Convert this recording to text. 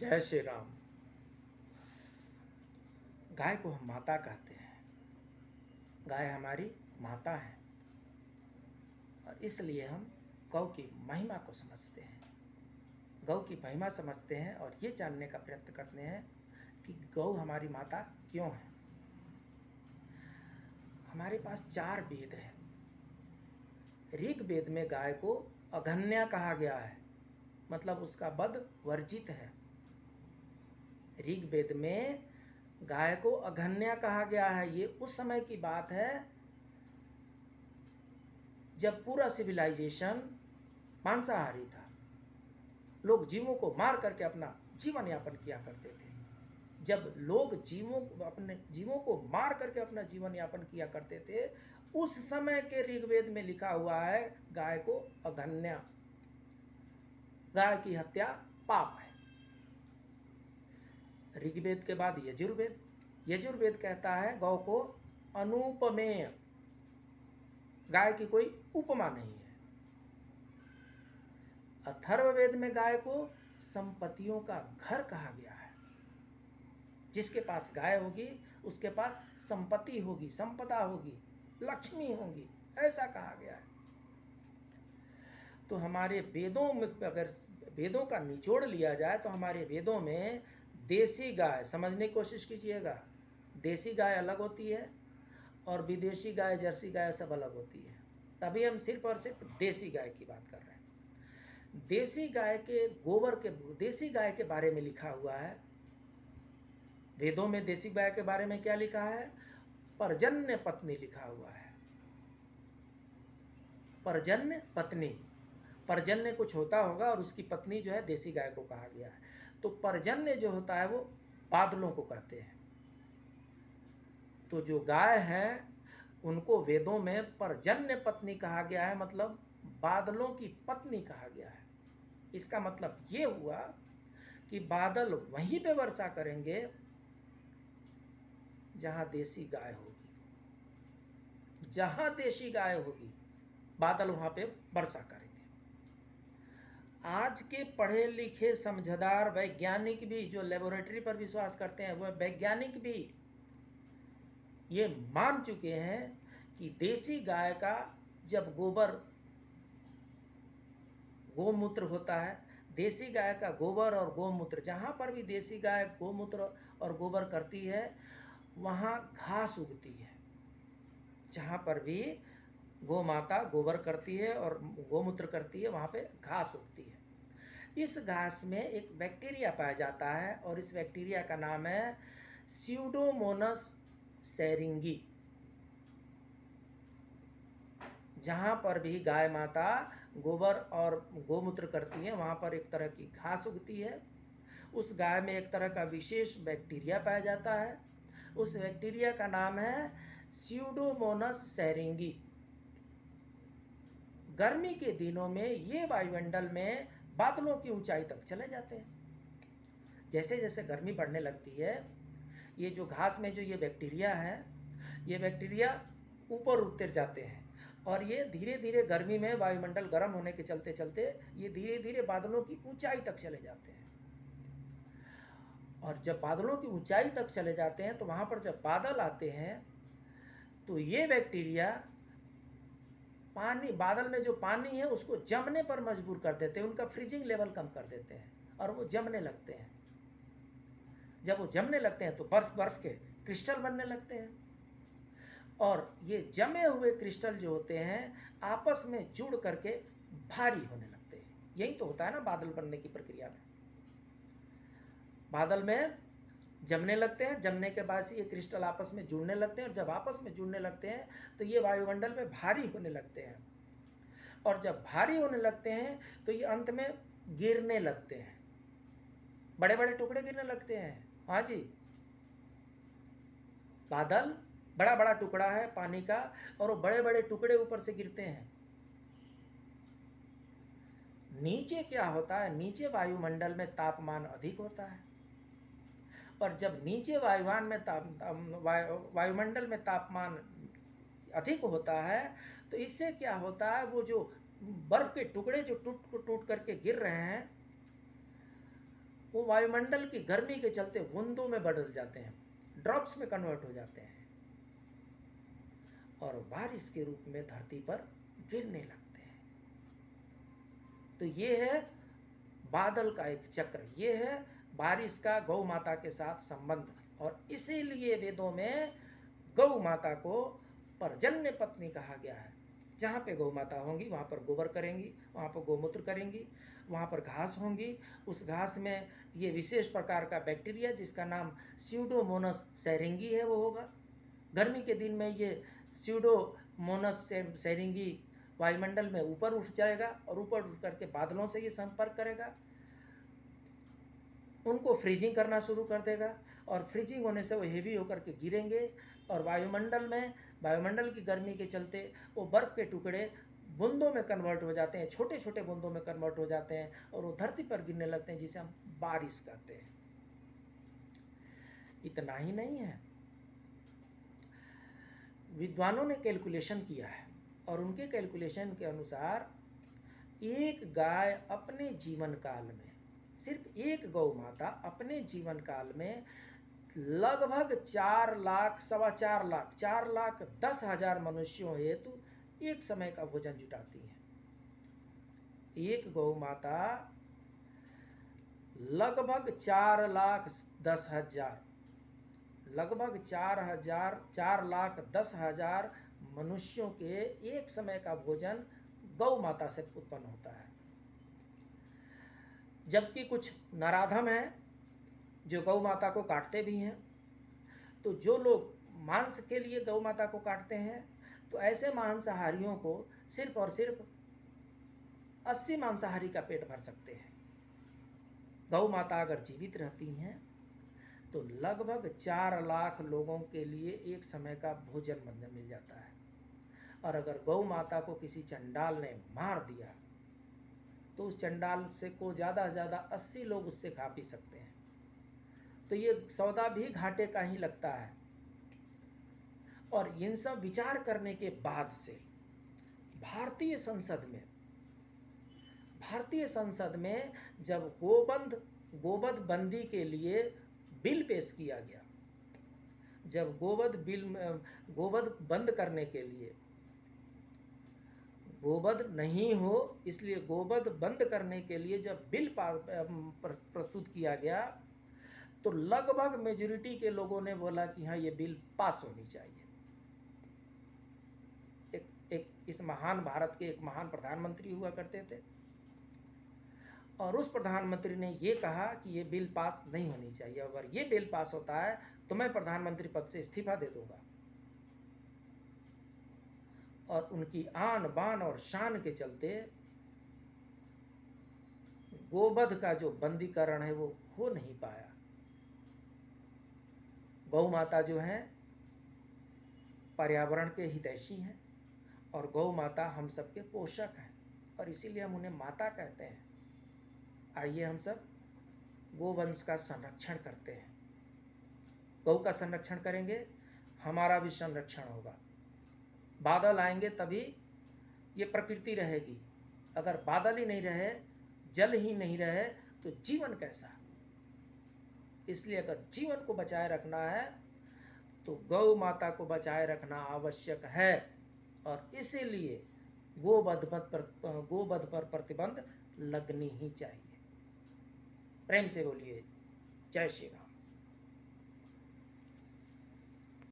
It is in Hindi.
जय श्री राम। गाय को हम माता कहते हैं। गाय हमारी माता है और इसलिए हम गौ की महिमा को समझते हैं, गौ की महिमा समझते हैं और ये जानने का प्रयत्न करते हैं कि गौ हमारी माता क्यों है। हमारे पास 4 वेद है। ऋग वेद में गाय को अघन्या कहा गया है, मतलब उसका वध वर्जित है। ऋग वेद में गाय को अघन्या कहा गया है। ये उस समय की बात है जब पूरा सिविलाइजेशन मांसाहारी था। लोग जीवों को मार करके अपना जीवन यापन किया करते थे। जब लोग अपने जीवों को मार करके अपना जीवन यापन किया करते थे, उस समय के ऋग्वेद में लिखा हुआ है गाय को अघन्या, गाय की हत्या पाप है। ऋग्वेद के बाद यजुर्वेद कहता है गौ को अनुपमेय, गाय की कोई उपमा नहीं है। अथर्ववेद में गाय को संपत्तियों का घर कहा गया है। जिसके पास गाय होगी उसके पास संपत्ति होगी, संपदा होगी, लक्ष्मी होगी, ऐसा कहा गया है। तो हमारे वेदों में अगर वेदों का निचोड़ लिया जाए तो हमारे वेदों में देसी गाय, समझने की कोशिश कीजिएगा, देसी गाय अलग होती है और विदेशी गाय, जर्सी गाय सब अलग होती है। तभी हम सिर्फ और सिर्फ देसी गाय की बात कर रहे हैं। देसी गाय के गोबर के, देसी गाय के बारे में लिखा हुआ है वेदों में। देसी गाय के बारे में क्या लिखा है? पर्जन्य पत्नी लिखा हुआ है। पर्जन्य पत्नी, पर्जन्य कुछ होता होगा और उसकी पत्नी जो है देसी गाय को कहा गया है। तो पर्जन्य जो होता है वो बादलों को कहते हैं। तो जो गाय है उनको वेदों में पर्जन्य पत्नी कहा गया है, मतलब बादलों की पत्नी कहा गया है। इसका मतलब ये हुआ कि बादल वहीं पे वर्षा करेंगे जहां देसी गाय होगी। जहां देसी गाय होगी बादल वहां पे वर्षा करेंगे। आज के पढ़े लिखे समझदार वैज्ञानिक भी, जो लेबोरेटरी पर विश्वास करते हैं, वह वैज्ञानिक भी ये मान चुके हैं कि देसी गाय का जब गोमूत्र होता है, देसी गाय का गोबर और गोमूत्र, जहाँ पर भी देसी गाय गोमूत्र और गोबर करती है वहाँ घास उगती है। जहाँ पर भी गौ माता गोबर करती है और गोमूत्र करती है वहाँ पे घास उगती है। इस घास में एक बैक्टीरिया पाया जाता है और इस बैक्टीरिया का नाम है स्यूडोमोनास सेरिंगी। जहाँ पर भी गाय माता गोबर और गोमूत्र करती है वहाँ पर एक तरह की घास उगती है। उस गाय में एक तरह का विशेष बैक्टीरिया पाया जाता है। उस बैक्टीरिया का नाम है स्यूडोमोनास सेरिंगी। गर्मी के दिनों में ये वायुमंडल में बादलों की ऊंचाई तक चले जाते हैं। जैसे जैसे गर्मी बढ़ने लगती है, ये जो घास में जो ये बैक्टीरिया है, ये बैक्टीरिया ऊपर उठते जाते हैं और ये धीरे धीरे गर्मी में वायुमंडल गर्म होने के चलते चलते ये धीरे धीरे बादलों की ऊंचाई तक चले जाते हैं। और जब बादलों की ऊंचाई तक चले जाते हैं तो वहाँ पर जब बादल आते हैं तो ये बैक्टीरिया पानी, बादल में जो पानी है उसको जमने पर मजबूर कर देते हैं, उनका फ्रीजिंग लेवल कम कर देते हैं और वो जमने लगते हैं। जब वो जमने लगते हैं तो बर्फ के क्रिस्टल बनने लगते हैं और ये जमे हुए क्रिस्टल जो होते हैं आपस में जुड़ करके भारी होने लगते हैं। यही तो होता है ना बादल बनने की प्रक्रिया में। बादल में जमने लगते हैं, जमने के बाद से ये क्रिस्टल आपस में जुड़ने लगते हैं और जब आपस में जुड़ने लगते हैं तो ये वायुमंडल में भारी होने लगते हैं और जब भारी होने लगते हैं तो ये अंत में गिरने लगते हैं, बड़े बड़े टुकड़े गिरने लगते हैं। हाँ जी, बादल बड़ा बड़ा टुकड़ा है पानी का और वो बड़े बड़े टुकड़े ऊपर से गिरते हैं। नीचे क्या होता है, नीचे वायुमंडल में तापमान अधिक होता है और जब नीचे वायुमंडल में तापमान अधिक होता है तो इससे क्या होता है, वो जो बर्फ के टुकड़े जो टूट टूट करके गिर रहे हैं वो वायुमंडल की गर्मी के चलते बूंदों में बदल जाते हैं, ड्रॉप्स में कन्वर्ट हो जाते हैं और बारिश के रूप में धरती पर गिरने लगते हैं। तो ये है बादल का एक चक्र, ये है बारिश का गौ माता के साथ संबंध। और इसीलिए वेदों में गौ माता को पर्जन्य पत्नी कहा गया है। जहाँ पे गौ माता होंगी वहाँ पर गोबर करेंगी, वहाँ पर गोमूत्र करेंगी, वहाँ पर घास होंगी। उस घास में ये विशेष प्रकार का बैक्टीरिया जिसका नाम स्यूडोमोनास सेरिंगी है वो होगा। गर्मी के दिन में ये स्यूडोमोनास सेरिंगी वायुमंडल में ऊपर उठ जाएगा और ऊपर उठ करके बादलों से ये संपर्क करेगा, उनको फ्रीजिंग करना शुरू कर देगा और फ्रीजिंग होने से वो हेवी होकर के गिरेंगे और वायुमंडल की गर्मी के चलते वो बर्फ के टुकड़े बूंदों में कन्वर्ट हो जाते हैं, छोटे छोटे बूंदों में कन्वर्ट हो जाते हैं और वो धरती पर गिरने लगते हैं, जिसे हम बारिश कहते हैं। इतना ही नहीं है, विद्वानों ने कैलकुलेशन किया है और उनके कैलकुलेशन के अनुसार एक गाय अपने जीवन काल में, सिर्फ एक गौ माता अपने जीवन काल में लगभग 4 लाख, 4.25 लाख, 4,10,000 मनुष्यों हेतु एक समय का भोजन जुटाती है। एक गौ माता लगभग 4,10,000, लगभग 4,10,000 मनुष्यों के एक समय का भोजन गौ माता से उत्पन्न होता है। जबकि कुछ नराधम हैं जो गौ माता को काटते भी हैं। तो जो लोग मांस के लिए गौ माता को काटते हैं, तो ऐसे मांसाहारियों को सिर्फ और सिर्फ 80 मांसाहारी का पेट भर सकते हैं। गौ माता अगर जीवित रहती हैं तो लगभग 4 लाख लोगों के लिए एक समय का भोजन मिल जाता है। और अगर गौ माता को किसी चंडाल ने मार दिया तो उस चंडाल से को ज़्यादा से ज़्यादा 80 लोग उससे खा पी सकते हैं। तो ये सौदा भी घाटे का ही लगता है। और इन सब विचार करने के बाद से भारतीय संसद में जब गोवध बंदी के लिए बिल पेश किया गया, जब गोवध बंद करने के लिए, गोवध नहीं हो इसलिए गोवध बंद करने के लिए जब बिल प्रस्तुत किया गया, तो लगभग मेजॉरिटी के लोगों ने बोला कि हाँ ये बिल पास होनी चाहिए। इस महान भारत के एक महान प्रधानमंत्री हुआ करते थे और उस प्रधानमंत्री ने ये कहा कि ये बिल पास नहीं होनी चाहिए, अगर ये बिल पास होता है तो मैं प्रधानमंत्री पद से इस्तीफा दे दूंगा। और उनकी आन बान और शान के चलते गोवध का जो बंदीकरण है वो हो नहीं पाया। गौ माता जो है पर्यावरण के हितैषी हैं और गौ माता हम सबके पोषक हैं और इसीलिए हम उन्हें माता कहते हैं। आइए हम सब गोवंश का संरक्षण करते हैं। गौ का संरक्षण करेंगे, हमारा भी संरक्षण होगा। बादल आएंगे तभी ये प्रकृति रहेगी। अगर बादल ही नहीं रहे, जल ही नहीं रहे तो जीवन कैसा। इसलिए अगर जीवन को बचाए रखना है तो गौ माता को बचाए रखना आवश्यक है और इसीलिए गोवध पर प्रतिबंध लगनी ही चाहिए। प्रेम से बोलिए जय श्री राम।